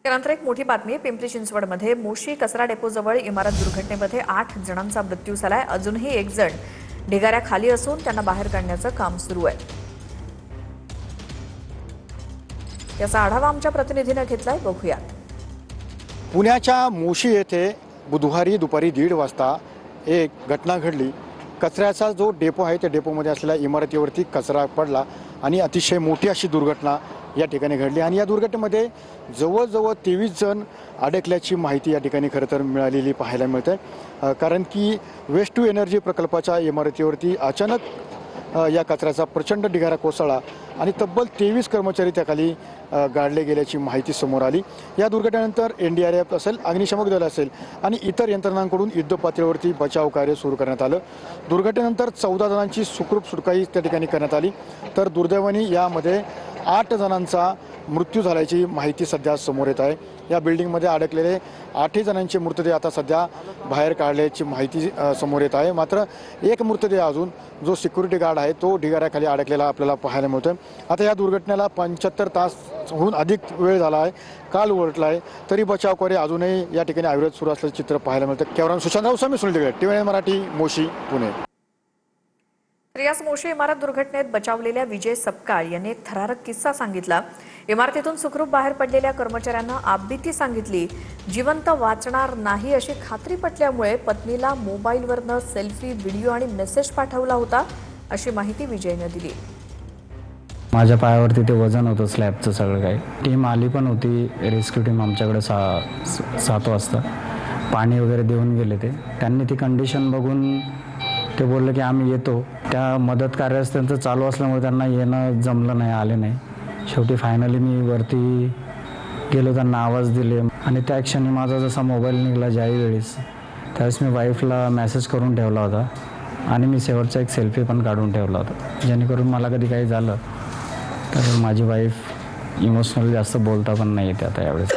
त्यानंतर एक मोठी बातमी. पिंपरी चिंचवडमध्ये मोशी कचरा डेपोजवळ इमारत दुर्घटनेमध्ये 8 जणांचा मृत्यू झालाय. अजूनही एक जण ढिगाऱ्याखाली असून त्यांना बाहेर काढण्याचं काम सुरू आहे. याचा आढावा आमच्या प्रतिनिधीने घेतलाय, बघूयात. पुण्याच्या मोशी येथे बुधवारी दुपारी 1:30 वाजता एक घटना घडली. कचऱ्याचा जो डेपो आहे त्या डेपोमध्ये असलेल्या इमारतीवरती कचरा पडला आणि अतिशय मोठी अशी दुर्घटना या ठिकाणी घडली. आणि या दुर्घटनेमध्ये जवळजवळ 23 जण अडकल्याची माहिती या ठिकाणी खरं तर मिळालेली पाहायला मिळते. कारण की वेस्ट टू एनर्जी प्रकल्पाच्या इमारतीवरती अचानक या कचऱ्याचा प्रचंड ढिगारा कोसळला आणि तब्बल 23 कर्मचारी त्याखाली गाडले गेल्याची माहिती समोर आली. या दुर्घटनेनंतर NDRF असेल, अग्निशमक दल असेल आणि इतर यंत्रणांकडून युद्धपातळीवरती बचाव कार्य सुरू करण्यात आलं. दुर्घटनेनंतर 14 जणांची सुखरूप सुटकाही त्या ठिकाणी करण्यात आली. तर दुर्दैवाने यामध्ये 8 जणांचा मृत्यू झाल्याची माहिती सध्या समोर येत आहे. या बिल्डिंगमध्ये अडकलेले 8 जणांचे मृतदेह आता सध्या बाहेर काढल्याची माहिती समोर येत आहे. मात्र एक मृतदेह अजून जो सिक्युरिटी गार्ड आहे तो ढिगाऱ्याखाली अडकलेला आपल्याला पाहायला मिळतोय. आता या दुर्घटनेला 75 तासहून अधिक वेळ झाला आहे, काल उलटला आहे, तरी बचाव कार्य अजूनही या ठिकाणी अविरत सुरू असल्याचं चित्र पाहायला मिळतं. कॅमेरामन सुशांतराव स्वामी, सुनील टिकळे, TVN मराठी, मोशी, पुणे. तर याच मोशी इमारत दुर्घटनेत बचावलेल्या विजय सपकाळ यांनी एक थरारक किस्सा सांगितला. इमारतीतून सुखरूप बाहेर पडलेल्या कर्मचाऱ्यांना आपबीती सांगितली. जिवंत वाचणार नाही अशी खात्री पटल्यामुळे पत्नीला मोबाईलवरनं सेल्फी, व्हिडिओ आणि मेसेज पाठवला होता, अशी माहिती विजयने दिली. माझ्या पायावरती ते वजन होतं स्लॅबचं सगळं काही. टीम आली पण होती, रेस्क्यू टीम आमच्याकडे 7 वाजता. पाणी वगैरे देऊन गेले ते. त्यांनी ती कंडिशन बघून ते बोलले की आम्ही येतो. त्या मदत कार्यास त्यांचं चालू असल्यामुळे त्यांना येणं जमलं नाही, आले नाही. शेवटी फायनली मी वरती गेलो, त्यांना आवाज दिले आणि त्या क्षणी माझा जसा मोबाईल निघाला ज्यावेळेस, त्यावेळेस मी वाईफला मेसेज करून ठेवला होता आणि मी शेवटचा एक सेल्फी पण काढून ठेवला होता, जेणेकरून मला कधी काही झालं तर माझी वाईफ इमोशनली जास्त बोलता पण नाही येते आता यावेळेस.